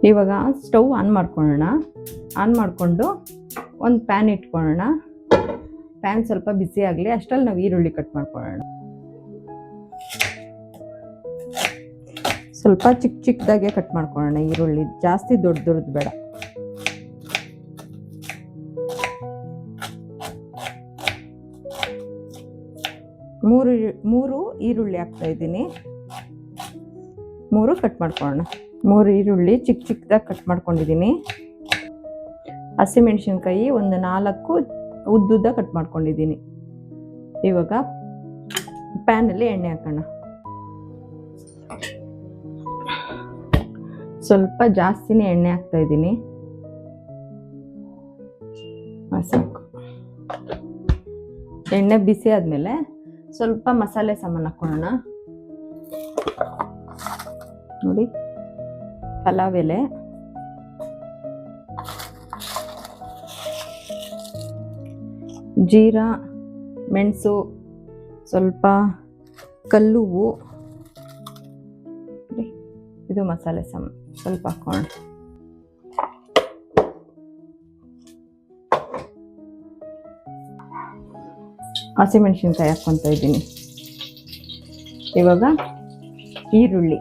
ಇವಾಗ stove on ಮಾಡ್ಕೊಳ್ಳೋಣ. On ಮಾಡಿಕೊಂಡು ಒಂದು ಪ್ಯಾನ್ ಇಟ್ಕೊಳ್ಳೋಣ. ಪ್ಯಾನ್ ಸ್ವಲ್ಪ ಬಿಸಿ ಆಗಲಿ, ಅಷ್ಟರಲ್ಲಿ ನಾವು ಈರುಳ್ಳಿ ಕಟ್ ಮಾಡ್ಕೊಳ್ಳೋಣ. ಸ್ವಲ್ಪ ಚಿಕ್ಕ ಚಿಕ್ಕದಾಗೆ ಕಟ್ ಮಾಡ್ಕೊಳ್ಳೋಣ ಈರುಳ್ಳಿ, ಜಾಸ್ತಿ ದೊಡ್ಡದು ಬೇಡ. ಮೂರು ಈರುಳ್ಳಿ ಹಾಕ್ತಾ ಇದ್ದೀನಿ. 3 ಕಟ್ ಮಾಡ್ಕೊಳ್ಳೋಣ. 3 ಈರುಳ್ಳಿ ಚಿಕ್ಕ ಚಿಕ್ಕದಾಗಿ ಕಟ್ ಮಾಡ್ಕೊಂಡಿದ್ದೀನಿ. ಹಸಿಮೆಣಸಿನ್ಕಾಯಿ ಒಂದು 4 ಉದ್ದುದ್ದ ಕಟ್ ಮಾಡ್ಕೊಂಡಿದ್ದೀನಿ. ಇವಾಗ ಪ್ಯಾನಲ್ಲಿ ಎಣ್ಣೆ ಹಾಕೋಣ. ಸ್ವಲ್ಪ ಜಾಸ್ತಿನೇ ಎಣ್ಣೆ ಹಾಕ್ತಾ ಇದ್ದೀನಿ. ಸಾಕು. ಎಣ್ಣೆ ಬಿಸಿ ಆದಮೇಲೆ ಸ್ವಲ್ಪ ಮಸಾಲೆ ಸಾಮಾನು ಹಾಕೊಳ್ಳೋಣ. ನೋಡಿ, ಪಲಾವ್ ಎಲೆ, ಜೀರಾ, ಮೆಣಸು, ಸ್ವಲ್ಪ ಕಲ್ಲುವು, ಇದು ಮಸಾಲೆ ಸಾಮಾನು ಸ್ವಲ್ಪ ಹಾಕೋಣ. ಹಸಿಮೆಣಸಿನ್ಕಾಯಿ ಹಾಕ್ಕೊತಾ ಇದ್ದೀನಿ. ಇವಾಗ ಈರುಳ್ಳಿ,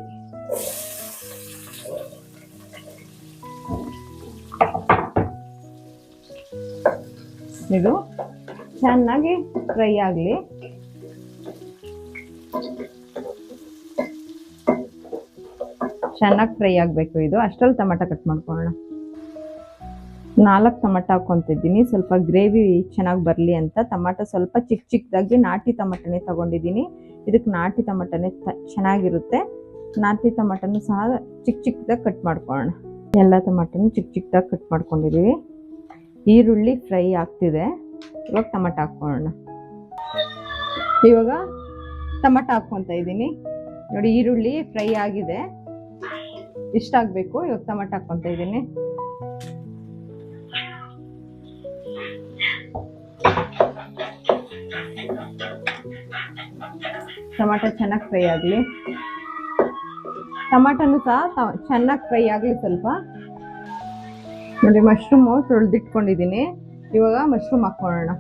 ಇದು ಚೆನ್ನಾಗಿ ಫ್ರೈ ಆಗಲಿ. ಚೆನ್ನಾಗಿ ಫ್ರೈ ಆಗಬೇಕು ಇದು. ಅಷ್ಟರಲ್ಲಿ ಟೊಮೆಟೊ ಕಟ್ ಮಾಡ್ಕೊಳ್ಳೋಣ. 4 ಟೊಮೆಟೊ ಹಾಕ್ಕೊತಿದ್ದೀನಿ. ಸ್ವಲ್ಪ ಗ್ರೇವಿ ಚೆನ್ನಾಗಿ ಬರಲಿ ಅಂತ ಟೊಮೆಟೊ ಸ್ವಲ್ಪ ಚಿಕ್ಕ ಚಿಕ್ಕದಾಗಿ ನಾಟಿ ಟೊಮೆಟೊನೇ ತಗೊಂಡಿದ್ದೀನಿ. ಇದಕ್ಕೆ ನಾಟಿ ಟೊಮೆಟೊನೇ ಚೆನ್ನಾಗಿರುತ್ತೆ. ನಾಟಿ ಟೊಮೆಟೊನು ಸಹ ಚಿಕ್ಕ ಚಿಕ್ಕದಾಗಿ ಕಟ್ ಮಾಡ್ಕೊಳ್ಳೋಣ. ಎಲ್ಲ ಟೊಮೆಟೊನು ಚಿಕ್ಕ ಚಿಕ್ಕದಾಗಿ ಕಟ್ ಮಾಡ್ಕೊಂಡಿದ್ದೀವಿ. ಈರುಳ್ಳಿ ಫ್ರೈ ಆಗ್ತಿದೆ. ಇವಾಗ ಟೊಮೆಟೊ ಹಾಕ್ಕೊಳ್ಳೋಣ. ಇವಾಗ ಟೊಮೆಟೊ ಹಾಕ್ಕೊತಾ ಇದ್ದೀನಿ. ನೋಡಿ, ಈರುಳ್ಳಿ ಫ್ರೈ ಆಗಿದೆ, ಇಷ್ಟ ಆಗಬೇಕು. ಇವಾಗ ಟೊಮೆಟೊ ಹಾಕ್ಕೊತಾ ಇದ್ದೀನಿ. ಟೊಮೆಟೊ ಚೆನ್ನಾಗಿ ಫ್ರೈ ಆಗಲಿ. ಟೊಮೆಟೊನು ಸಹ ಚೆನ್ನಾಗಿ ಫ್ರೈ ಆಗಲಿ ಸ್ವಲ್ಪ. ನೋಡಿ, ಮಶ್ರೂಮು ತೊಳೆದಿಟ್ಕೊಂಡಿದ್ದೀನಿ. ಇವಾಗ ಮಶ್ರೂಮ್ ಹಾಕ್ಕೊಳ್ಳೋಣ.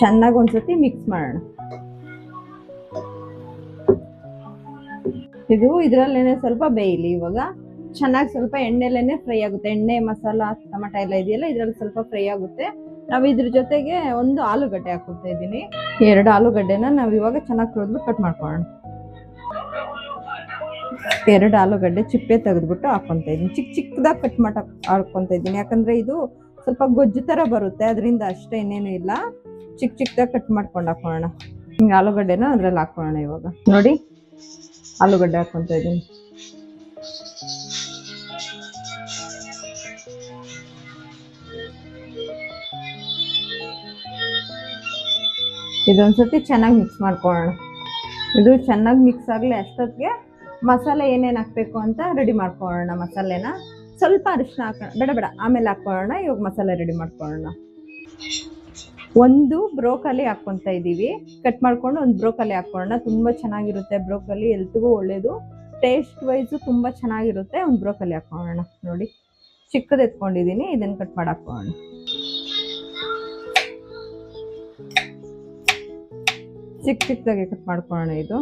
ಚೆನ್ನಾಗಿ ಒಂದ್ಸತಿ ಮಿಕ್ಸ್ ಮಾಡೋಣ. ಇದು ಇದರಲ್ಲೇನೆ ಸ್ವಲ್ಪ ಬೇಯಲಿ. ಇವಾಗ ಚೆನ್ನಾಗಿ ಸ್ವಲ್ಪ ಎಣ್ಣೆಲೇನೆ ಫ್ರೈ ಆಗುತ್ತೆ. ಎಣ್ಣೆ, ಮಸಾಲ, ಟೊಮೆಟೊ ಎಲ್ಲ ಇದೆಯಲ್ಲ, ಇದರಲ್ಲಿ ಸ್ವಲ್ಪ ಫ್ರೈ ಆಗುತ್ತೆ. ನಾವು ಇದ್ರ ಜೊತೆಗೆ ಒಂದು ಆಲೂಗಡ್ಡೆ ಹಾಕ್ಕೊತಾ ಇದ್ದೀನಿ. 2 ಆಲೂಗಡ್ಡೆನ ನಾವು ಇವಾಗ ಚೆನ್ನಾಗಿ ತೊಳೆದ್ಬಿಟ್ಟು ಕಟ್ ಮಾಡ್ಕೊಳ್ಳೋಣ. 2 ಆಲೂಗಡ್ಡೆ ಚಿಪ್ಪೆ ತೆಗೆದ್ಬಿಟ್ಟು ಹಾಕ್ಕೊತಾ ಇದ್ದೀನಿ. ಚಿಕ್ಕ ಚಿಕ್ಕದಾಗಿ ಕಟ್ ಹಾಕ್ಕೊತಾ ಇದ್ದೀನಿ. ಯಾಕಂದ್ರೆ ಇದು ಸ್ವಲ್ಪ ಗೊಜ್ಜು ಥರ ಬರುತ್ತೆ, ಅದರಿಂದ ಅಷ್ಟೇ, ಇನ್ನೇನು ಇಲ್ಲ. ಚಿಕ್ಕ ಚಿಕ್ಕದಾಗಿ ಕಟ್ ಮಾಡ್ಕೊಂಡು ಹಾಕೋಣ. ಹಿಂಗೆ ಆಲೂಗಡ್ಡೆನ ಅದ್ರಲ್ಲಿ ಹಾಕೋಣ. ಇವಾಗ ನೋಡಿ, ಆಲೂಗಡ್ಡೆ ಹಾಕ್ಕೊತಾ ಇದ್ದೀನಿ. ಇದೊಂದ್ಸತಿ ಚೆನ್ನಾಗಿ ಮಿಕ್ಸ್ ಮಾಡ್ಕೊಳ್ಳೋಣ. ಇದು ಚೆನ್ನಾಗಿ ಮಿಕ್ಸ್ ಆಗಲಿ. ಅಷ್ಟೊತ್ತಿಗೆ ಮಸಾಲೆ ಏನೇನು ಹಾಕಬೇಕು ಅಂತ ರೆಡಿ ಮಾಡ್ಕೊಳ್ಳೋಣ. ಮಸಾಲೆನ ಸ್ವಲ್ಪ ಅರಿಶಿನ ಹಾಕೋಣ. ಬೇಡ, ಆಮೇಲೆ ಹಾಕ್ಕೊಳ್ಳೋಣ. ಇವಾಗ ಮಸಾಲೆ ರೆಡಿ ಮಾಡ್ಕೊಳ್ಳೋಣ. ಒಂದು ಬ್ರೋಕಲಿ ಹಾಕ್ಕೊತಾ ಇದ್ದೀವಿ. ಕಟ್ ಮಾಡ್ಕೊಂಡು ಒಂದು ಬ್ರೋಕಲಿ ಹಾಕ್ಕೊಳ್ಳೋಣ. ತುಂಬ ಚೆನ್ನಾಗಿರುತ್ತೆ ಬ್ರೋಕಲಿ, ಹೆಲ್ತ್ಗೂ ಒಳ್ಳೇದು, ಟೇಸ್ಟ್ ವೈಸು ತುಂಬ ಚೆನ್ನಾಗಿರುತ್ತೆ. ಒಂದು ಬ್ರೋಕಲಿ ಹಾಕ್ಕೊಳ್ಳೋಣ. ನೋಡಿ, ಚಿಕ್ಕದು ಎತ್ಕೊಂಡಿದ್ದೀನಿ, ಇದನ್ನು ಕಟ್ ಮಾಡಿ ಹಾಕ್ಕೊಳ್ಳೋಣ. ಚಿಕ್ಕ ಚಿಕ್ಕದಾಗಿ ಕಟ್ ಮಾಡ್ಕೊಳ್ಳೋಣ. ಇದು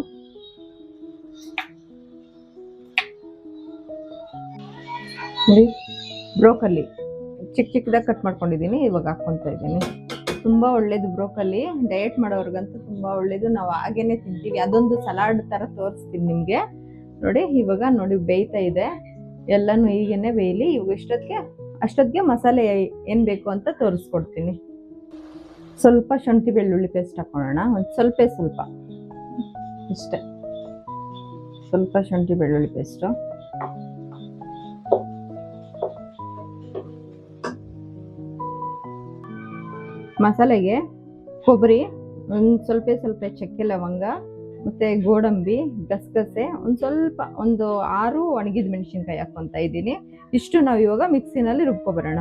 ನೋಡಿ, ಬ್ರೋಕಲಿ ಚಿಕ್ಕ ಚಿಕ್ಕದಾಗಿ ಕಟ್ ಮಾಡ್ಕೊಂಡಿದ್ದೀನಿ. ಇವಾಗ ಹಾಕ್ಕೊತಾ ಇದ್ದೀನಿ. ತುಂಬ ಒಳ್ಳೇದು ಬ್ರೋಕಲಿ, ಡಯಟ್ ಮಾಡೋರ್ಗಂತೂ ತುಂಬ ಒಳ್ಳೇದು. ನಾವು ಹಾಗೇನೆ ತಿಂತೀವಿ. ಅದೊಂದು ಸಲಾಡ್ ಥರ ತೋರಿಸ್ತೀನಿ ನಿಮಗೆ. ನೋಡಿ, ಇವಾಗ ನೋಡಿ ಬೇಯ್ತಾ ಇದೆ. ಎಲ್ಲನೂ ಹೀಗೇನೆ ಬೇಯಲಿ. ಇವಾಗ ಅಷ್ಟೊತ್ತಿಗೆ ಮಸಾಲೆ ಏನು ಬೇಕು ಅಂತ ತೋರಿಸ್ಕೊಡ್ತೀನಿ. ಸ್ವಲ್ಪ ಶುಂಠಿ ಬೆಳ್ಳುಳ್ಳಿ ಪೇಸ್ಟ್ ಹಾಕೊಳ್ಳೋಣ. ಒಂದು ಸ್ವಲ್ಪ ಇಷ್ಟೇ, ಸ್ವಲ್ಪ ಶುಂಠಿ ಬೆಳ್ಳುಳ್ಳಿ ಪೇಸ್ಟು. ಮಸಾಲೆಗೆ ಕೊಬ್ಬರಿ, ಒಂದು ಸ್ವಲ್ಪ ಚಕ್ಕೆ ಲವಂಗ, ಮತ್ತು ಗೋಡಂಬಿ, ಗಸಗಸೆ, ಒಂದು 6 ಒಣಗಿದ ಮೆಣಸಿನ್ಕಾಯಿ ಹಾಕ್ಕೊತಾ ಇದ್ದೀನಿ. ಇಷ್ಟು ನಾವು ಇವಾಗ ಮಿಕ್ಸಿನಲ್ಲಿ ರುಬ್ಕೊಬರೋಣ.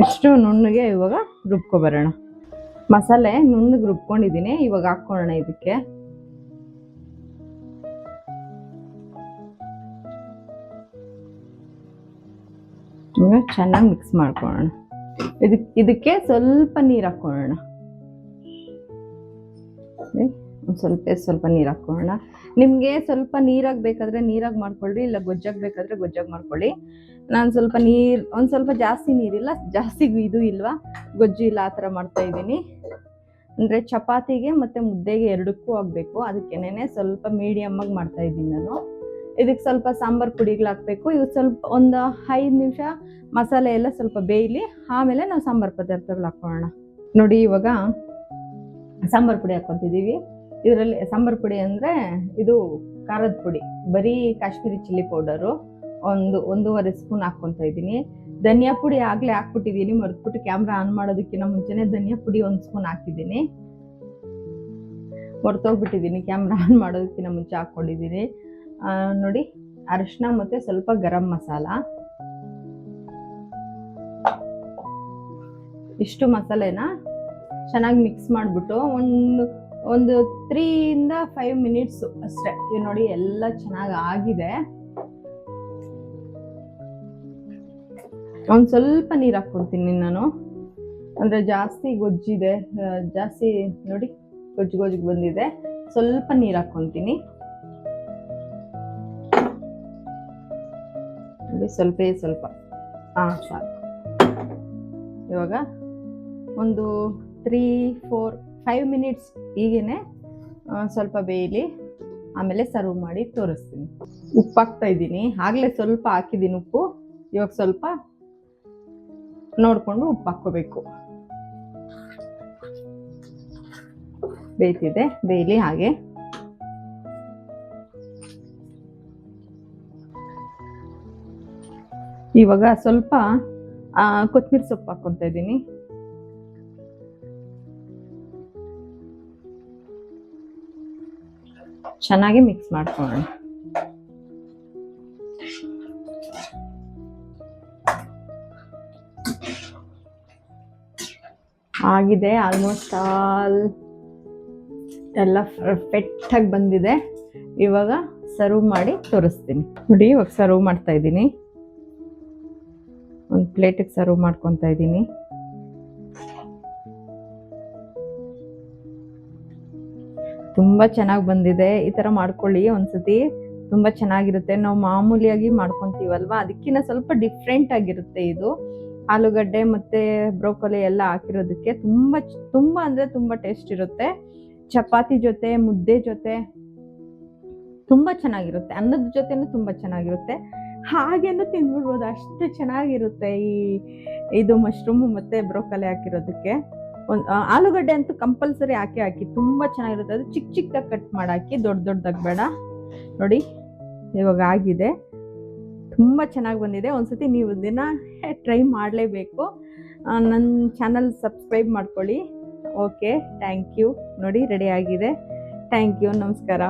ಇಷ್ಟು ನುಣ್ಣಗೆ ಇವಾಗ ರುಬ್ಕೊಬರೋಣ. ಮಸಾಲೆ ನುಣ್ಣಗೆ ರುಬ್ಕೊಂಡಿದ್ದೀನಿ, ಇವಾಗ ಹಾಕ್ಕೊಳ್ಳೋಣ ಇದಕ್ಕೆ. ಚೆನ್ನಾಗಿ ಮಿಕ್ಸ್ ಮಾಡ್ಕೊಳ್ಳೋಣ. ಇದಕ್ಕೆ ಸ್ವಲ್ಪ ನೀರು ಹಾಕ್ಕೊಳ್ಳೋಣ. ಸ್ವಲ್ಪ ನೀರು ಹಾಕ್ಕೊಳ್ಳೋಣ. ನಿಮಗೆ ಸ್ವಲ್ಪ ನೀರಾಗಿ ಬೇಕಾದ್ರೆ ನೀರಾಗಿ ಮಾಡ್ಕೊಳ್ಳಿ, ಇಲ್ಲ ಗೊಜ್ಜಾಗಿ ಬೇಕಾದ್ರೆ ಗೊಜ್ಜಾಗಿ ಮಾಡ್ಕೊಳ್ಳಿ. ನಾನು ಸ್ವಲ್ಪ ಒಂದು ಸ್ವಲ್ಪ ಜಾಸ್ತಿ ನೀರಿಲ್ಲ, ಜಾಸ್ತಿ ಇದು ಇಲ್ವಾ ಗೊಜ್ಜು ಇಲ್ಲ, ಆ ಥರ ಮಾಡ್ತಾ ಇದ್ದೀನಿ. ಅಂದರೆ ಚಪಾತಿಗೆ ಮತ್ತು ಮುದ್ದೆಗೆ ಎರಡಕ್ಕೂ ಆಗಬೇಕು, ಅದಕ್ಕೇನೆ ಸ್ವಲ್ಪ ಮೀಡಿಯಮ್ ಆಗಿ ಮಾಡ್ತಾ ಇದ್ದೀನಿ ನಾನು. ಇದಕ್ಕೆ ಸ್ವಲ್ಪ ಸಾಂಬಾರು ಪುಡಿಗಳು ಹಾಕಬೇಕು. ಇವು ಸ್ವಲ್ಪ ಒಂದು 5 ನಿಮಿಷ ಮಸಾಲೆ ಎಲ್ಲ ಸ್ವಲ್ಪ ಬೇಯಲಿ, ಆಮೇಲೆ ನಾವು ಸಾಂಬಾರು ಪದಾರ್ಥಗಳು ಹಾಕೋಣ. ನೋಡಿ ಇವಾಗ ಸಾಂಬಾರು ಪುಡಿ ಹಾಕ್ಕೊತಿದ್ದೀವಿ. ಇದರಲ್ಲಿ ಸಾಂಬಾರು ಪುಡಿ ಅಂದರೆ ಇದು ಖಾರದ ಪುಡಿ, ಬರೀ ಕಾಶ್ಮೀರಿ ಚಿಲ್ಲಿ ಪೌಡರು 1.5 ಸ್ಪೂನ್ ಹಾಕ್ಕೊತಾ ಇದ್ದೀನಿ. ಧನಿಯಾ ಪುಡಿ ಆಗಲೇ ಹಾಕ್ಬಿಟ್ಟಿದ್ದೀನಿ, ಮರೆದ್ಬಿಟ್ಟು ಕ್ಯಾಮ್ರಾ ಆನ್ ಮಾಡೋದಕ್ಕಿಂತ ಮುಂಚೆನೇ ಧನಿಯಾ ಪುಡಿ 1 ಸ್ಪೂನ್ ಹಾಕಿದ್ದೀನಿ. ಹೊರತೋಗ್ಬಿಟ್ಟಿದ್ದೀನಿ, ಕ್ಯಾಮ್ರಾ ಆನ್ ಮಾಡೋದಕ್ಕಿಂತ ಮುಂಚೆ ಹಾಕ್ಕೊಂಡಿದ್ದೀನಿ. ನೋಡಿ ಅರಿಶಿನ ಮತ್ತು ಸ್ವಲ್ಪ ಗರಂ ಮಸಾಲ, ಇಷ್ಟು ಮಸಾಲೆನ ಚೆನ್ನಾಗಿ ಮಿಕ್ಸ್ ಮಾಡಿಬಿಟ್ಟು ಒಂದು 3 ಇಂದ 5 ಮಿನಿಟ್ಸು ಅಷ್ಟೇ. ಇವು ನೋಡಿ ಎಲ್ಲ ಚೆನ್ನಾಗಿ ಆಗಿದೆ. ಒಂದು ಸ್ವಲ್ಪ ನೀರು ಹಾಕ್ಕೊತೀನಿ ನಾನು, ಅಂದರೆ ಜಾಸ್ತಿ ಗೊಜ್ಜಿದೆ, ಜಾಸ್ತಿ ನೋಡಿ ಗೊಜ್ಜಿಗೆ ಬಂದಿದೆ. ಸ್ವಲ್ಪ ನೀರು ಹಾಕ್ಕೊತೀನಿ ನೋಡಿ, ಸ್ವಲ್ಪ ಸಾಕು. ಇವಾಗ ಒಂದು 3-4-5 ಮಿನಿಟ್ಸ್ ಹೀಗೇನೆ ಸ್ವಲ್ಪ ಬೇಯಲಿ, ಆಮೇಲೆ ಸರ್ವ್ ಮಾಡಿ ತೋರಿಸ್ತೀನಿ. ಉಪ್ಪು ಹಾಕ್ತಾ ಇದ್ದೀನಿ, ಆಗಲೇ ಸ್ವಲ್ಪ ಹಾಕಿದ್ದೀನಿ ಉಪ್ಪು. ಇವಾಗ ಸ್ವಲ್ಪ ನೋಡಿಕೊಂಡು ಉಪ್ಪು ಹಾಕ್ಕೋಬೇಕು. ಬೇಯ್ತಿದೆ, ಬೇಯಲಿ ಹಾಗೆ. ಇವಾಗ ಸ್ವಲ್ಪ ಕೊತ್ತಂಬರಿ ಸೊಪ್ಪು ಹಾಕ್ಕೊತಾ ಇದ್ದೀನಿ. ಚೆನ್ನಾಗಿ ಮಿಕ್ಸ್ ಮಾಡ್ಕೊಳ್ಳೋಣ. ಆಗಿದೆ, ಆಲ್ಮೋಸ್ಟ್ ಆಲ್ ಎಲ್ಲ ಪರ್ಫೆಕ್ಟಾಗಿ ಬಂದಿದೆ. ಇವಾಗ ಸರ್ವ್ ಮಾಡಿ ತೋರಿಸ್ತೀನಿ ನೋಡಿ. ಇವಾಗ ಸರ್ವ್ ಮಾಡ್ತಾ ಇದ್ದೀನಿ, ಒಂದು ಪ್ಲೇಟಿಗೆ ಸರ್ವ್ ಮಾಡ್ಕೊತಾ ಇದ್ದೀನಿ. ತುಂಬ ಚೆನ್ನಾಗಿ ಬಂದಿದೆ. ಈ ಥರ ಮಾಡ್ಕೊಳ್ಳಿ ಒಂದ್ಸತಿ, ತುಂಬ ಚೆನ್ನಾಗಿರುತ್ತೆ. ನಾವು ಮಾಮೂಲಿಯಾಗಿ ಮಾಡ್ಕೊತೀವಲ್ವ, ಅದಕ್ಕಿಂತ ಸ್ವಲ್ಪ ಡಿಫ್ರೆಂಟ್ ಆಗಿರುತ್ತೆ ಇದು. ಆಲೂಗಡ್ಡೆ ಮತ್ತು ಬ್ರೋಕೊಲಿ ಎಲ್ಲ ಹಾಕಿರೋದಕ್ಕೆ ತುಂಬ ಅಂದರೆ ತುಂಬ ಟೇಸ್ಟ್ ಇರುತ್ತೆ. ಚಪಾತಿ ಜೊತೆ, ಮುದ್ದೆ ಜೊತೆ ತುಂಬ ಚೆನ್ನಾಗಿರುತ್ತೆ. ಅನ್ನದ ಜೊತೆನೂ ತುಂಬ ಚೆನ್ನಾಗಿರುತ್ತೆ. ಹಾಗೇನೂ ತಿಂದ್ಬಿಡ್ಬೋದು, ಅಷ್ಟು ಚೆನ್ನಾಗಿರುತ್ತೆ ಇದು ಮಶ್ರೂಮು ಮತ್ತು ಬ್ರೋಕೊಲಿ ಹಾಕಿರೋದಕ್ಕೆ. ಆಲೂಗಡ್ಡೆ ಅಂತೂ ಕಂಪಲ್ಸರಿ ಹಾಕಿ ತುಂಬ ಚೆನ್ನಾಗಿರುತ್ತೆ. ಅದು ಚಿಕ್ಕದಾಗಿ ಕಟ್ ಮಾಡಾಕಿ, ದೊಡ್ಡದಾಗಿ ಬೇಡ. ನೋಡಿ ಇವಾಗ ಆಗಿದೆ, ತುಂಬ ಚೆನ್ನಾಗಿ ಬಂದಿದೆ. ಒಂದ್ಸತಿ ನೀವು ದಿನ ಟ್ರೈ ಮಾಡಲೇಬೇಕು. ನನ್ನ ಚಾನಲ್ ಸಬ್ಸ್ಕ್ರೈಬ್ ಮಾಡ್ಕೊಳ್ಳಿ. Okay, thank you. ನೋಡಿ ರೆಡಿ ಆಗಿದೆ. ಥ್ಯಾಂಕ್ ಯು, ನಮಸ್ಕಾರ.